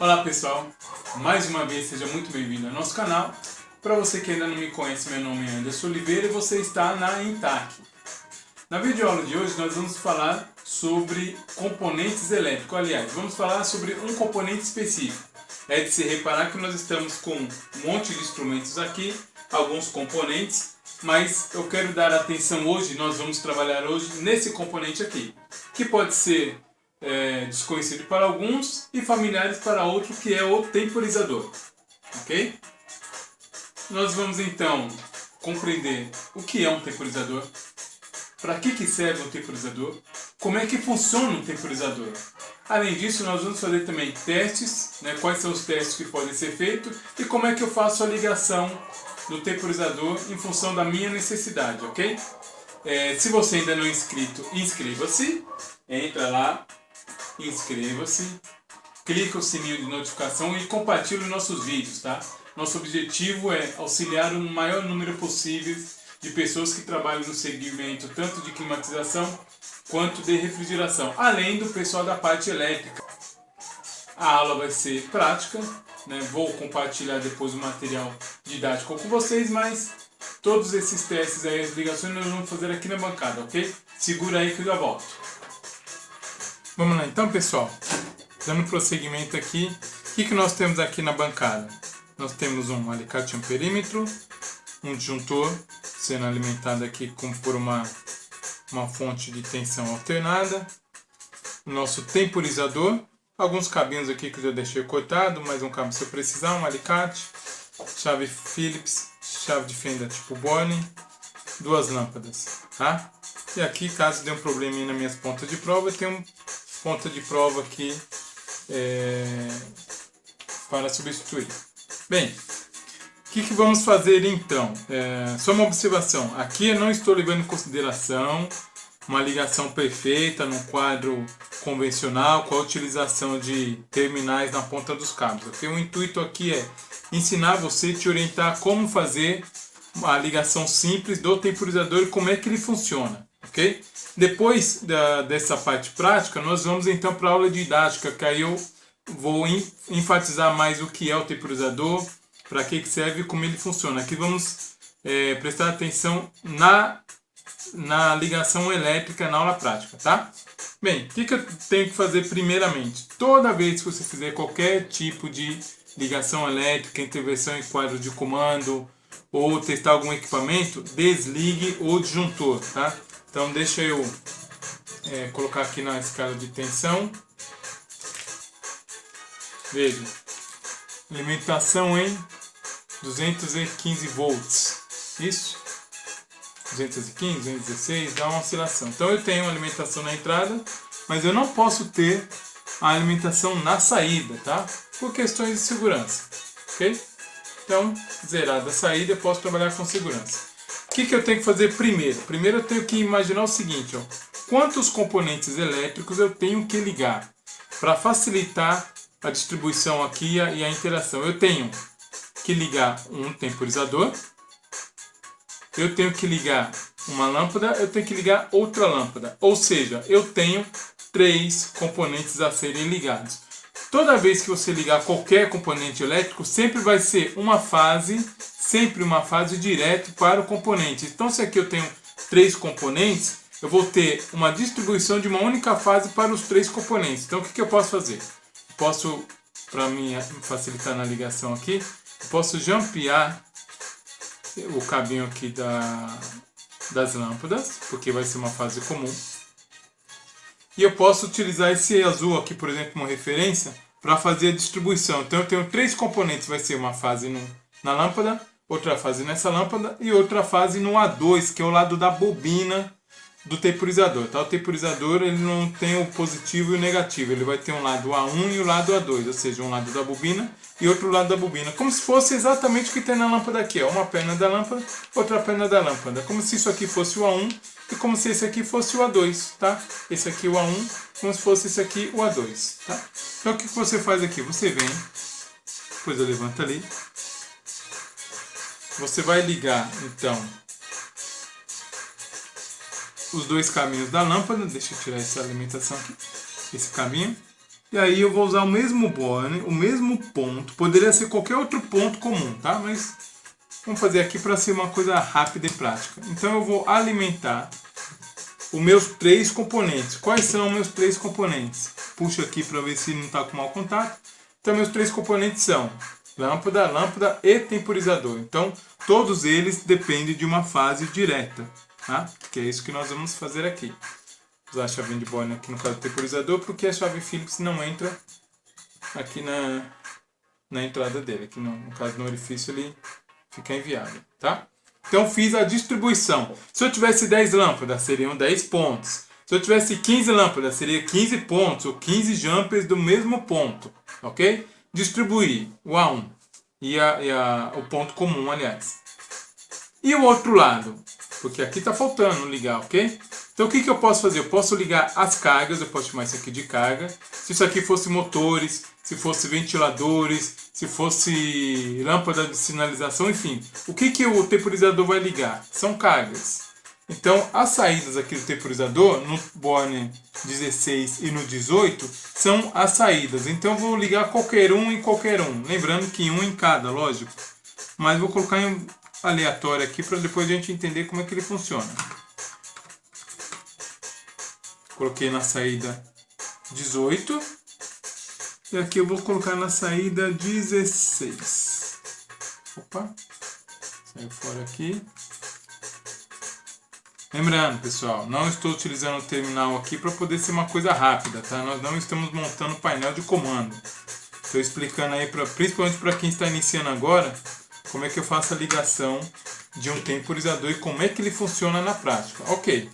Olá pessoal, mais uma vez seja muito bem-vindo ao nosso canal. Para você que ainda não me conhece, meu nome é Anderson Oliveira e você está na Intac. Na videoaula de hoje nós vamos falar sobre componentes elétricos. Aliás, vamos falar sobre um componente específico. É de se reparar que nós estamos com um monte de instrumentos aqui, alguns componentes, mas eu quero dar atenção hoje, nós vamos trabalhar hoje nesse componente aqui, que pode ser desconhecido para alguns e familiares para outros, que é o temporizador. Ok? Nós vamos então compreender o que é um temporizador, para que serve um temporizador, como é que funciona um temporizador. Além disso, nós vamos fazer também testes, quais são os testes que podem ser feitos e como é que eu faço a ligação do temporizador em função da minha necessidade, ok? Se você ainda não é inscrito, inscreva-se, entra lá, inscreva-se, clica o sininho de notificação e compartilhe nossos vídeos, tá? Nosso objetivo é auxiliar o maior número possível de pessoas que trabalham no segmento tanto de climatização quanto de refrigeração, além do pessoal da parte elétrica. A aula vai ser prática, vou compartilhar depois o material didático com vocês, mas todos esses testes aí, as ligações nós vamos fazer aqui na bancada, ok? Segura aí que eu já volto. Vamos lá então, pessoal, dando prosseguimento aqui, o que nós temos aqui na bancada? Nós temos um alicate amperímetro, um disjuntor sendo alimentado aqui por uma fonte de tensão alternada, o nosso temporizador, alguns cabinhos aqui que eu já deixei cortado, mais um cabo se eu precisar, um alicate, chave Phillips, chave de fenda tipo Borne, duas lâmpadas, tá? E aqui, caso dê um probleminha nas minhas pontas de prova, eu tenho ponta de prova aqui para substituir. Bem, o que vamos fazer então? Só uma observação, aqui eu não estou levando em consideração uma ligação perfeita num quadro convencional com a utilização de terminais na ponta dos cabos. Okay? O intuito aqui é ensinar você, te orientar como fazer a ligação simples do temporizador e como é que ele funciona. Okay? Depois dessa parte prática, nós vamos então para a aula didática, que aí eu vou enfatizar mais o que é o temporizador, para que serve e como ele funciona. Aqui vamos prestar atenção na ligação elétrica na aula prática, tá? Bem, o que eu tenho que fazer primeiramente? Toda vez que você fizer qualquer tipo de ligação elétrica, intervenção em quadro de comando ou testar algum equipamento, desligue o disjuntor, tá? Então deixa eu colocar aqui na escala de tensão. Veja, alimentação em 215 volts, isso? 215, 216, dá uma oscilação. Então eu tenho uma alimentação na entrada, mas eu não posso ter a alimentação na saída, tá? Por questões de segurança, ok? Então, zerada a saída, eu posso trabalhar com segurança. O que eu tenho que fazer primeiro? Primeiro eu tenho que imaginar o seguinte, ó, quantos componentes elétricos eu tenho que ligar para facilitar a distribuição aqui e a interação. Eu tenho que ligar um temporizador, eu tenho que ligar uma lâmpada, eu tenho que ligar outra lâmpada. Ou seja, eu tenho 3 componentes a serem ligados. Toda vez que você ligar qualquer componente elétrico, sempre vai ser uma fase direto para o componente. Então, se aqui eu tenho 3 componentes, eu vou ter uma distribuição de uma única fase para os 3 componentes. Então, o que eu posso fazer? Eu posso, para me facilitar na ligação aqui, eu posso jampear o cabinho aqui das lâmpadas, porque vai ser uma fase comum. E eu posso utilizar esse azul aqui, por exemplo, como referência, para fazer a distribuição. Então eu tenho 3 componentes, vai ser uma fase na lâmpada, outra fase nessa lâmpada e outra fase no A2, que é o lado da bobina do temporizador. Tá? O temporizador ele não tem o positivo e o negativo, ele vai ter um lado A1 e o lado A2, ou seja, um lado da bobina e outro lado da bobina, como se fosse exatamente o que tem na lâmpada aqui, ó. Uma perna da lâmpada, outra perna da lâmpada, como se isso aqui fosse o A1 e como se esse aqui fosse o A2, tá? Esse aqui o A1, como se fosse esse aqui o A2, tá? Então o que você faz aqui? Você vem, depois eu levanto ali, você vai ligar então os 2 caminhos da lâmpada, deixa eu tirar essa alimentação aqui, esse caminho, E aí eu vou usar o mesmo borne, o mesmo ponto. Poderia ser qualquer outro ponto comum, tá? Mas vamos fazer aqui para ser uma coisa rápida e prática. Então eu vou alimentar os meus 3 componentes. Quais são os meus 3 componentes? Puxo aqui para ver se não está com mau contato. Então meus 3 componentes são lâmpada, lâmpada e temporizador. Então todos eles dependem de uma fase direta, tá? Que é isso que nós vamos fazer aqui. Usar a chave de borne aqui no caso do temporizador, porque a chave Phillips não entra aqui na entrada dele. Aqui no caso no orifício ele fica inviável, tá? Então fiz a distribuição. Se eu tivesse 10 lâmpadas, seriam 10 pontos. Se eu tivesse 15 lâmpadas, seria 15 pontos, ou 15 jumpers do mesmo ponto, ok? Distribuir o A1 e o ponto comum, aliás. E o outro lado? Porque aqui está faltando ligar, ok? Então o que eu posso fazer? Eu posso ligar as cargas, eu posso chamar isso aqui de carga. Se isso aqui fosse motores, se fosse ventiladores, se fosse lâmpada de sinalização, enfim. O que o temporizador vai ligar? São cargas. Então as saídas aqui do temporizador, no borne 16 e no 18, são as saídas. Então eu vou ligar qualquer um e qualquer um. Lembrando que um em cada, lógico. Mas vou colocar em aleatório aqui para depois a gente entender como é que ele funciona. Coloquei na saída 18. E aqui eu vou colocar na saída 16. Opa. Saiu fora aqui. Lembrando, pessoal, não estou utilizando o terminal aqui para poder ser uma coisa rápida, tá? Nós não estamos montando painel de comando. Estou explicando aí, principalmente para quem está iniciando agora, como é que eu faço a ligação de um temporizador e como é que ele funciona na prática. Ok.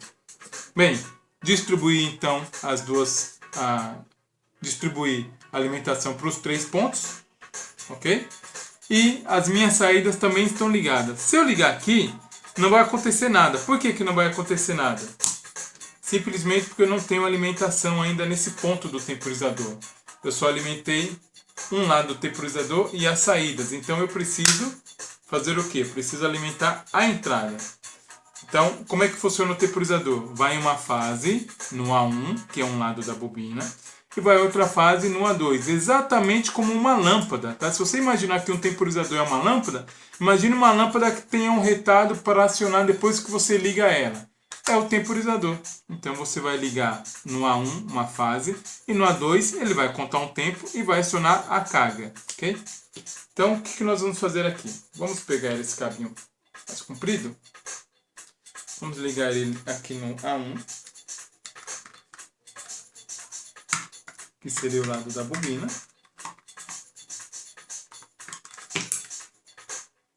Bem, distribuir então as duas, distribuir a alimentação para os 3 pontos, ok? E as minhas saídas também estão ligadas. Se eu ligar aqui, não vai acontecer nada. Por que não vai acontecer nada? Simplesmente porque eu não tenho alimentação ainda nesse ponto do temporizador. Eu só alimentei um lado do temporizador e as saídas. Então eu preciso fazer o quê? Eu preciso alimentar a entrada. Então, como é que funciona o temporizador? Vai em uma fase no A1, que é um lado da bobina, e vai outra fase no A2, exatamente como uma lâmpada. Tá? Se você imaginar que um temporizador é uma lâmpada, imagine uma lâmpada que tenha um retardo para acionar depois que você liga ela. É o temporizador. Então você vai ligar no A1 uma fase e no A2 ele vai contar um tempo e vai acionar a carga. Ok? Então o que nós vamos fazer aqui? Vamos pegar esse cabinho mais comprido. Vamos ligar ele aqui no A1, que seria o lado da bobina.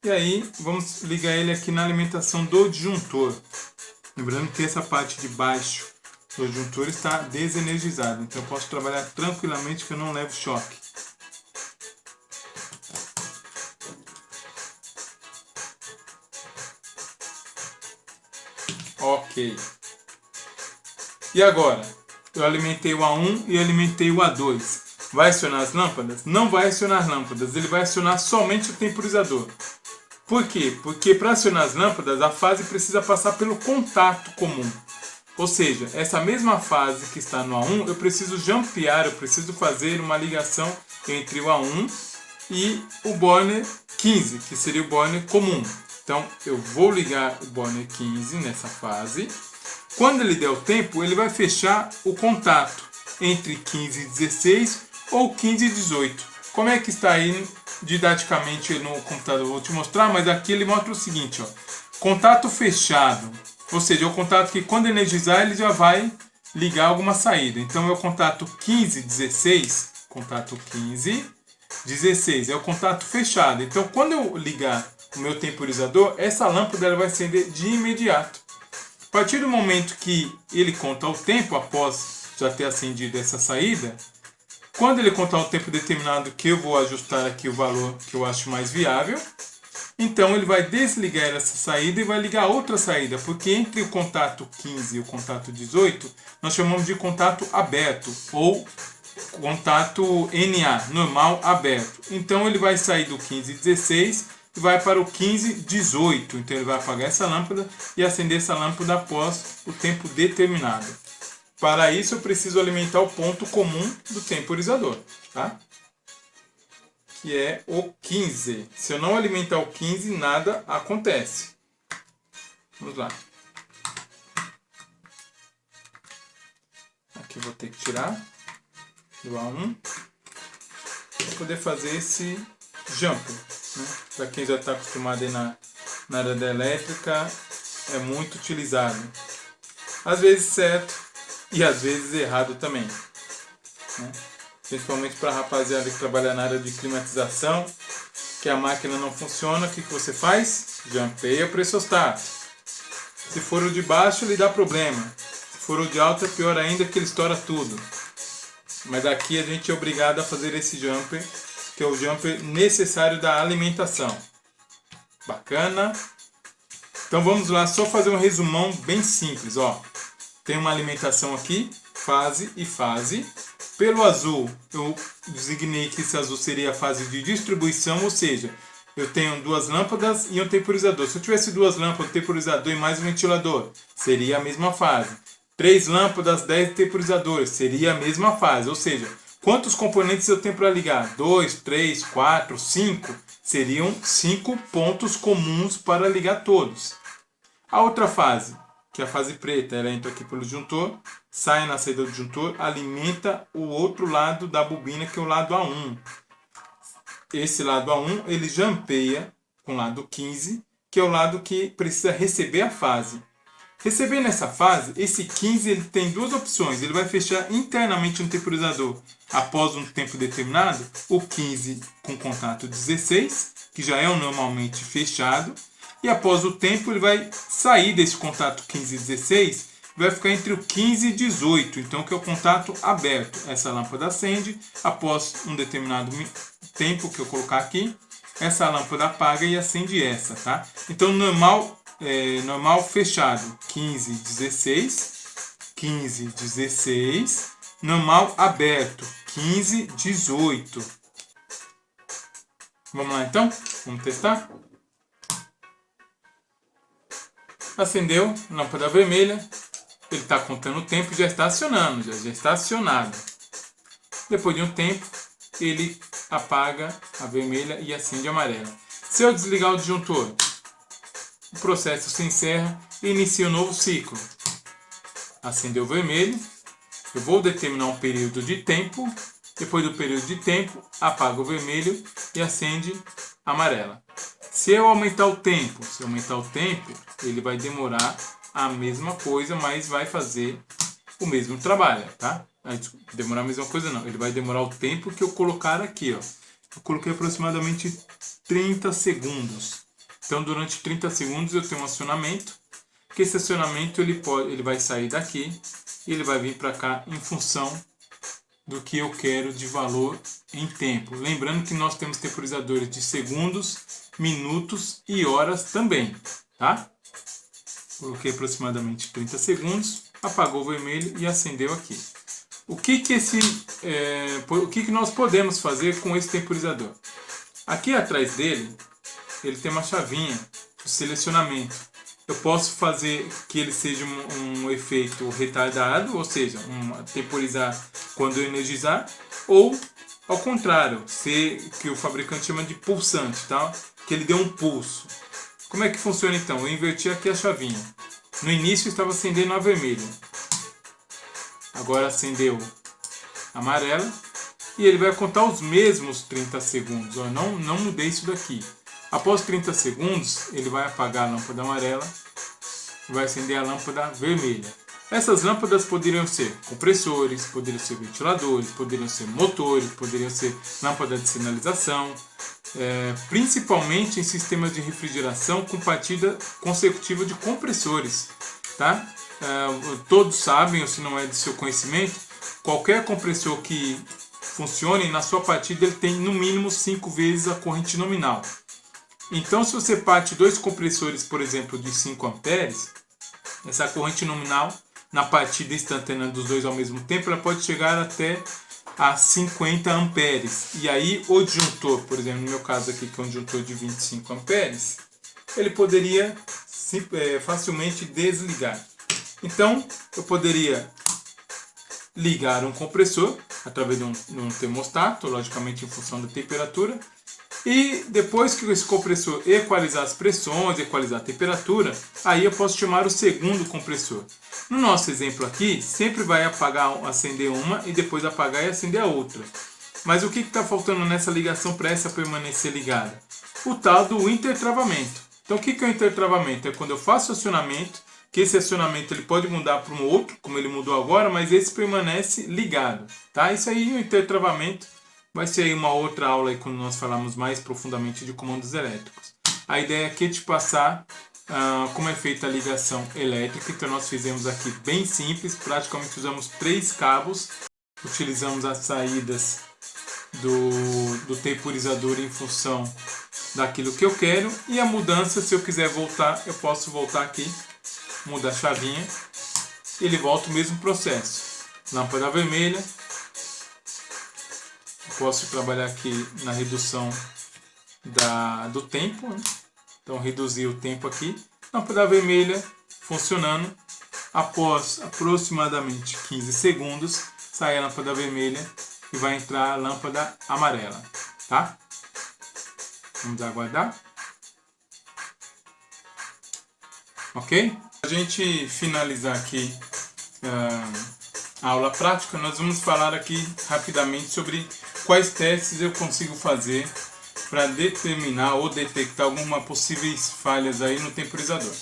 E aí vamos ligar ele aqui na alimentação do disjuntor. Lembrando que essa parte de baixo do disjuntor está desenergizada. Então eu posso trabalhar tranquilamente que eu não levo choque. Ok. E agora? Eu alimentei o A1 e alimentei o A2. Vai acionar as lâmpadas? Não vai acionar as lâmpadas. Ele vai acionar somente o temporizador. Por quê? Porque para acionar as lâmpadas, a fase precisa passar pelo contato comum. Ou seja, essa mesma fase que está no A1, eu preciso jumpear, eu preciso fazer uma ligação entre o A1 e o borne 15, que seria o borne comum. Então, eu vou ligar o borne 15 nessa fase. Quando ele der o tempo, ele vai fechar o contato entre 15 e 16 ou 15 e 18. Como é que está aí didaticamente no computador? Eu vou te mostrar, mas aqui ele mostra o seguinte, ó. Contato fechado, ou seja, é o contato que quando energizar ele já vai ligar alguma saída. Então é o contato 15, 16, contato 15, 16, é o contato fechado. Então quando eu ligar o meu temporizador, essa lâmpada ela vai acender de imediato. A partir do momento que ele conta o tempo, após já ter acendido essa saída, quando ele contar um tempo determinado que eu vou ajustar aqui o valor que eu acho mais viável, então ele vai desligar essa saída e vai ligar outra saída, porque entre o contato 15 e o contato 18, nós chamamos de contato aberto, ou contato NA, normal aberto. Então ele vai sair do 1516 e vai para o 1518. Então ele vai apagar essa lâmpada e acender essa lâmpada após o tempo determinado. Para isso eu preciso alimentar o ponto comum do temporizador, tá? Que é o 15. Se eu não alimentar o 15, nada acontece. Vamos lá. Aqui eu vou ter que tirar do A1 para poder fazer esse jump, né? Para quem já está acostumado aí na área da elétrica, é muito utilizado. Às vezes certo e às vezes errado também, né? Principalmente para a rapaziada que trabalha na área de climatização, que a máquina não funciona, o que você faz? Jampeia o pressostato. Se for o de baixo, ele dá problema. Se for o de alto, é pior ainda, que ele estoura tudo. Mas aqui a gente é obrigado a fazer esse jumper, que é o jumper necessário da alimentação. Bacana? Então vamos lá, só fazer um resumão bem simples. Ó. Tem uma alimentação aqui, fase e fase. Pelo azul, eu designei que esse azul seria a fase de distribuição, ou seja, eu tenho duas lâmpadas e um temporizador. Se eu tivesse duas lâmpadas, um temporizador e mais um ventilador, seria a mesma fase. 3 lâmpadas, 10 temporizadores, seria a mesma fase. Ou seja, quantos componentes eu tenho para ligar? 2, 3, 4, 5. Seriam 5 pontos comuns para ligar todos. A outra fase, que é a fase preta, ela entra aqui pelo disjuntor, sai na saída do disjuntor, alimenta o outro lado da bobina, que é o lado A1. Esse lado A1, ele jampeia com o lado 15, que é o lado que precisa receber a fase. Recebendo essa fase, esse 15 ele tem duas opções. Ele vai fechar internamente um temporizador após um tempo determinado, o 15 com contato 16, que já é o normalmente fechado, e após o tempo ele vai sair desse contato 15 e 16, vai ficar entre o 15 e 18, então que é o contato aberto. Essa lâmpada acende, após um determinado tempo que eu colocar aqui, essa lâmpada apaga e acende essa, tá? Então normal fechado 15, 16, 15, 16, normal aberto 15, 18. Vamos lá então? Vamos testar? Acendeu, lâmpada vermelha, ele está contando o tempo e já está acionando, já está acionado. Depois de um tempo, ele apaga a vermelha e acende a amarela. Se eu desligar o disjuntor, o processo se encerra e inicia um novo ciclo. Acendeu o vermelho, eu vou determinar um período de tempo, depois do período de tempo, apaga o vermelho e acende a amarela. Se eu aumentar o tempo, ele vai demorar a mesma coisa, mas vai fazer o mesmo trabalho, tá? Demorar a mesma coisa não, ele vai demorar o tempo que eu colocar aqui, ó. Eu coloquei aproximadamente 30 segundos. Então durante 30 segundos eu tenho um acionamento, que esse acionamento ele vai sair daqui e ele vai vir para cá em função do que eu quero de valor em tempo. Lembrando que nós temos temporizadores de segundos, minutos e horas também, tá? Coloquei aproximadamente 30 segundos, apagou o vermelho e acendeu aqui. O que nós podemos fazer com esse temporizador? Aqui atrás dele, ele tem uma chavinha de selecionamento. Eu posso fazer que ele seja um efeito retardado, ou seja, temporizar quando eu energizar, ou ao contrário, que o fabricante chama de pulsante, tá? Que ele dê um pulso. Como é que funciona então? Eu inverti aqui a chavinha. No início estava acendendo a vermelha. Agora acendeu a amarela. E ele vai contar os mesmos 30 segundos. Eu não mudei isso daqui. Após 30 segundos, ele vai apagar a lâmpada amarela e vai acender a lâmpada vermelha. Essas lâmpadas poderiam ser compressores, poderiam ser ventiladores, poderiam ser motores, poderiam ser lâmpadas de sinalização, principalmente em sistemas de refrigeração com partida consecutiva de compressores. Tá? Todos sabem, ou se não é de seu conhecimento, qualquer compressor que funcione, na sua partida ele tem no mínimo 5 vezes a corrente nominal. Então, se você parte dois compressores, por exemplo, de 5 amperes, essa corrente nominal, na partida instantânea dos dois ao mesmo tempo, ela pode chegar até a 50 amperes. E aí, o disjuntor, por exemplo, no meu caso aqui, que é um disjuntor de 25 amperes, ele poderia facilmente desligar. Então, eu poderia ligar um compressor através de um termostato, logicamente em função da temperatura. E depois que esse compressor equalizar as pressões, equalizar a temperatura, aí eu posso chamar o segundo compressor. No nosso exemplo aqui, sempre vai apagar, acender uma e depois apagar e acender a outra. Mas o que está faltando nessa ligação para essa permanecer ligada? O tal do intertravamento. Então o que é o intertravamento? É quando eu faço acionamento, que esse acionamento ele pode mudar para um outro, como ele mudou agora, mas esse permanece ligado. Tá? Isso aí, o intertravamento, vai ser aí uma outra aula aí quando nós falarmos mais profundamente de comandos elétricos. A ideia aqui é te passar como é feita a ligação elétrica. Então nós fizemos aqui bem simples, praticamente usamos 3 cabos, utilizamos as saídas do temporizador em função daquilo que eu quero, e a mudança, se eu quiser voltar, eu posso voltar aqui, muda a chavinha, ele volta o mesmo processo. Lâmpada vermelha, posso trabalhar aqui na redução do tempo, né? Então reduzir o tempo aqui, lâmpada vermelha funcionando, após aproximadamente 15 segundos sai a lâmpada vermelha e vai entrar a lâmpada amarela, tá? Vamos aguardar. Ok? Para a gente finalizar aqui a aula prática, nós vamos falar aqui rapidamente sobre quais testes eu consigo fazer para determinar ou detectar algumas possíveis falhas aí no temporizador.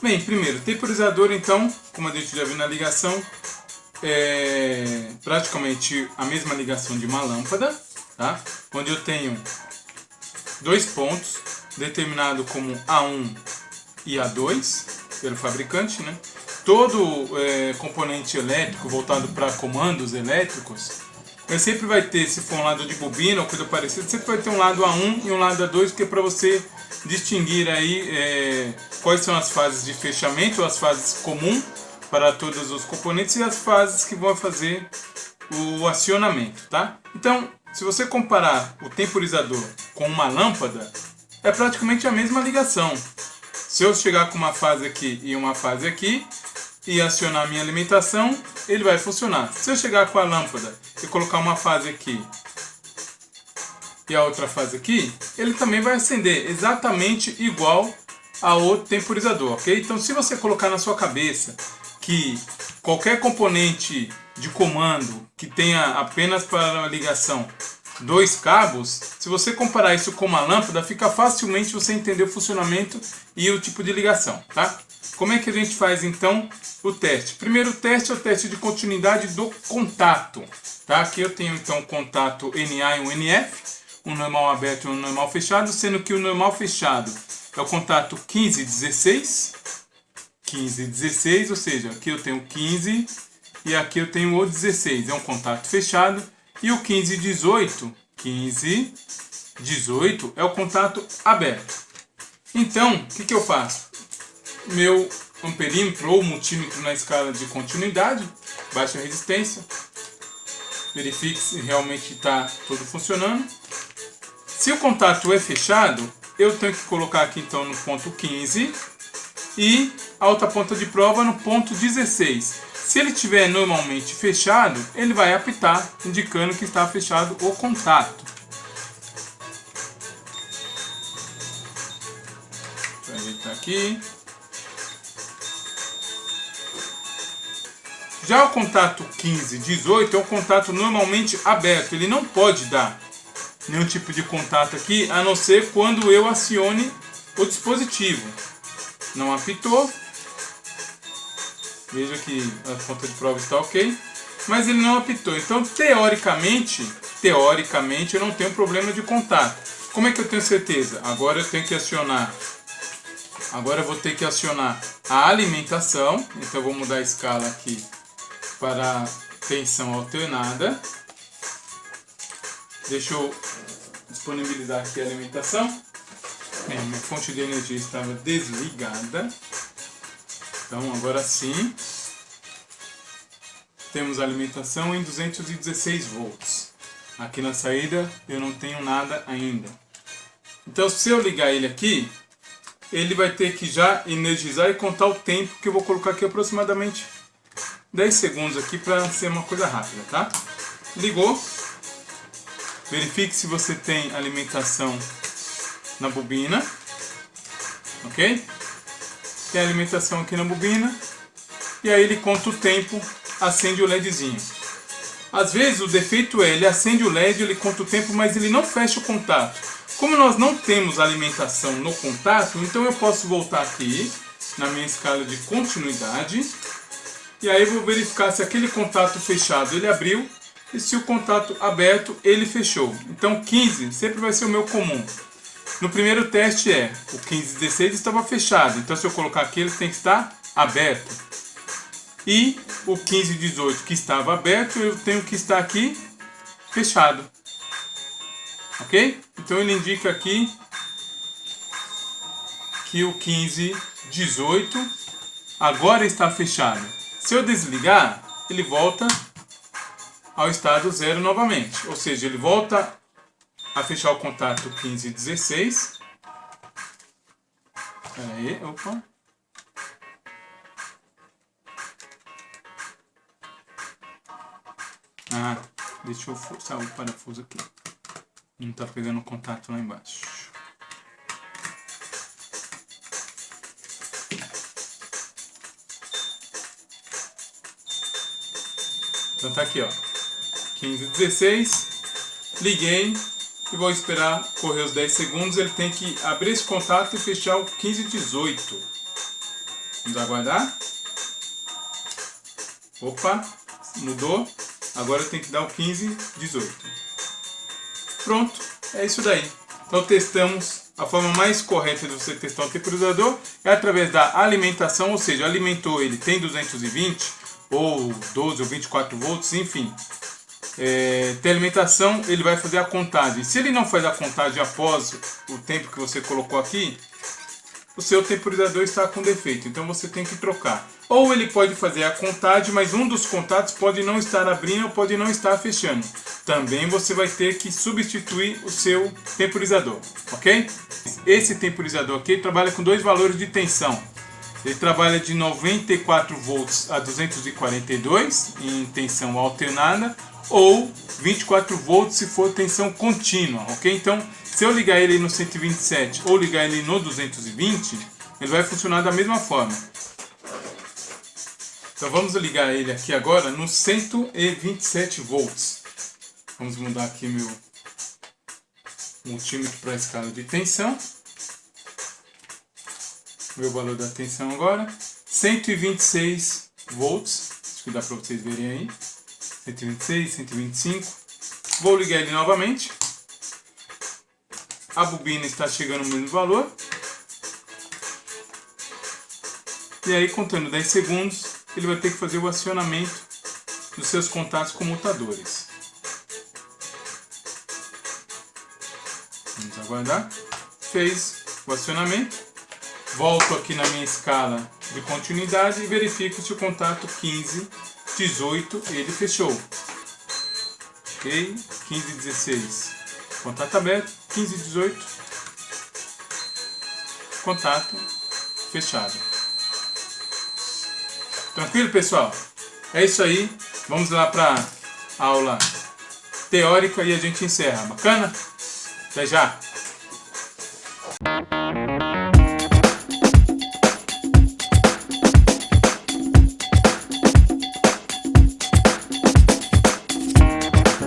Bem, primeiro, temporizador, então, como a gente já viu na ligação, é praticamente a mesma ligação de uma lâmpada, tá? Onde eu tenho 2 pontos, determinado como A1 e A2, pelo fabricante, né? Todo componente elétrico voltado para comandos elétricos, sempre vai ter, se for um lado de bobina ou coisa parecida, sempre vai ter um lado A1 e um lado A2, que é para você distinguir aí quais são as fases de fechamento, as fases comuns para todos os componentes e as fases que vão fazer o acionamento, tá? Então, se você comparar o temporizador com uma lâmpada, é praticamente a mesma ligação. Se eu chegar com uma fase aqui e uma fase aqui e acionar a minha alimentação, ele vai funcionar. Se eu chegar com a lâmpada e colocar uma fase aqui e a outra fase aqui, ele também vai acender exatamente igual ao temporizador, ok? Então, se você colocar na sua cabeça que qualquer componente de comando que tenha apenas para a ligação 2 cabos, se você comparar isso com uma lâmpada, fica facilmente você entender o funcionamento e o tipo de ligação, tá? Como é que a gente faz então o teste? Primeiro teste é o teste de continuidade do contato, tá? Aqui eu tenho então o contato NA e um NF, um normal aberto e um normal fechado, sendo que o normal fechado é o contato 15-16, 15-16, ou seja, aqui eu tenho 15 e aqui eu tenho o 16, é um contato fechado. E o 15-18, 15-18 é o contato aberto. Então, o que eu faço? Meu amperímetro ou multímetro na escala de continuidade, baixa resistência, verifique se realmente está tudo funcionando. Se o contato é fechado, eu tenho que colocar aqui então no ponto 15 e a outra ponta de prova no ponto 16. Se ele estiver normalmente fechado, ele vai apitar, indicando que está fechado o contato. Vou ajeitar aqui. Já o contato 15-18 é um contato normalmente aberto. Ele não pode dar nenhum tipo de contato aqui, a não ser quando eu acione o dispositivo. Não apitou. Veja que a ponta de prova está ok, mas ele não apitou. Então, teoricamente, eu não tenho problema de contato. Como é que eu tenho certeza? Agora eu tenho que acionar. Agora eu vou ter que acionar a alimentação. Então, eu vou mudar a escala aqui para tensão alternada. Deixa eu disponibilizar aqui a alimentação. Minha fonte de energia estava desligada. Então, agora sim, temos a alimentação em 216 volts. Aqui na saída eu não tenho nada ainda. Então, se eu ligar ele aqui, ele vai ter que já energizar e contar o tempo, que eu vou colocar aqui aproximadamente 10 segundos aqui para ser uma coisa rápida, tá? Ligou. Verifique se você tem alimentação na bobina. Ok? Tem alimentação aqui na bobina. E aí ele conta o tempo, acende o LEDzinho. Às vezes o defeito é, ele acende o LED, ele conta o tempo, mas ele não fecha o contato. Como nós não temos alimentação no contato, então eu posso voltar aqui na minha escala de continuidade. E aí eu vou verificar se aquele contato fechado ele abriu e se o contato aberto ele fechou. Então 15 sempre vai ser o meu comum. No primeiro teste o 1516 estava fechado, então se eu colocar aqui ele tem que estar aberto. E o 1518 que estava aberto, eu tenho que estar aqui fechado. Ok? Então ele indica aqui que o 1518 agora está fechado. Se eu desligar, ele volta ao estado 0 novamente. Ou seja, ele volta a fechar o contato 1516. Espera aí, opa. Deixa eu forçar o parafuso aqui. Não está pegando contato lá embaixo. Então tá aqui, ó. 1516. Liguei e vou esperar correr os 10 segundos. Ele tem que abrir esse contato e fechar o 1518. Vamos aguardar. Opa, mudou. Agora eu tenho que dar o 1518. Pronto, é isso daí. Então testamos. A forma mais correta de você testar um temporizador é através da alimentação, ou seja, alimentou ele, tem 220 ou 12 ou 24 volts, enfim. Tem alimentação, ele vai fazer a contagem. Se ele não faz a contagem após o tempo que você colocou aqui, o seu temporizador está com defeito, então você tem que trocar. Ou ele pode fazer a contagem, mas um dos contatos pode não estar abrindo ou pode não estar fechando. Também você vai ter que substituir o seu temporizador, ok? Esse temporizador aqui trabalha com dois valores de tensão. Ele trabalha de 94 volts a 242 em tensão alternada ou 24 volts se for tensão contínua, ok? Então, se eu ligar ele no 127 ou ligar ele no 220, ele vai funcionar da mesma forma. Então vamos ligar ele aqui agora no 127 volts. Vamos mudar aqui meu multímetro para a escala de tensão. Meu valor da tensão agora, 126 volts. Acho que dá para vocês verem aí. 126, 125. Vou ligar ele novamente. A bobina está chegando no mesmo valor. E aí, contando 10 segundos, ele vai ter que fazer o acionamento dos seus contatos comutadores. Vamos aguardar. Fez o acionamento. Volto aqui na minha escala de continuidade e verifico se o contato 1518 ele fechou. Ok? 1516. Contato aberto. 1518. Contato fechado. Tranquilo, pessoal? É isso aí. Vamos lá para a aula teórica e a gente encerra. Bacana? Até já!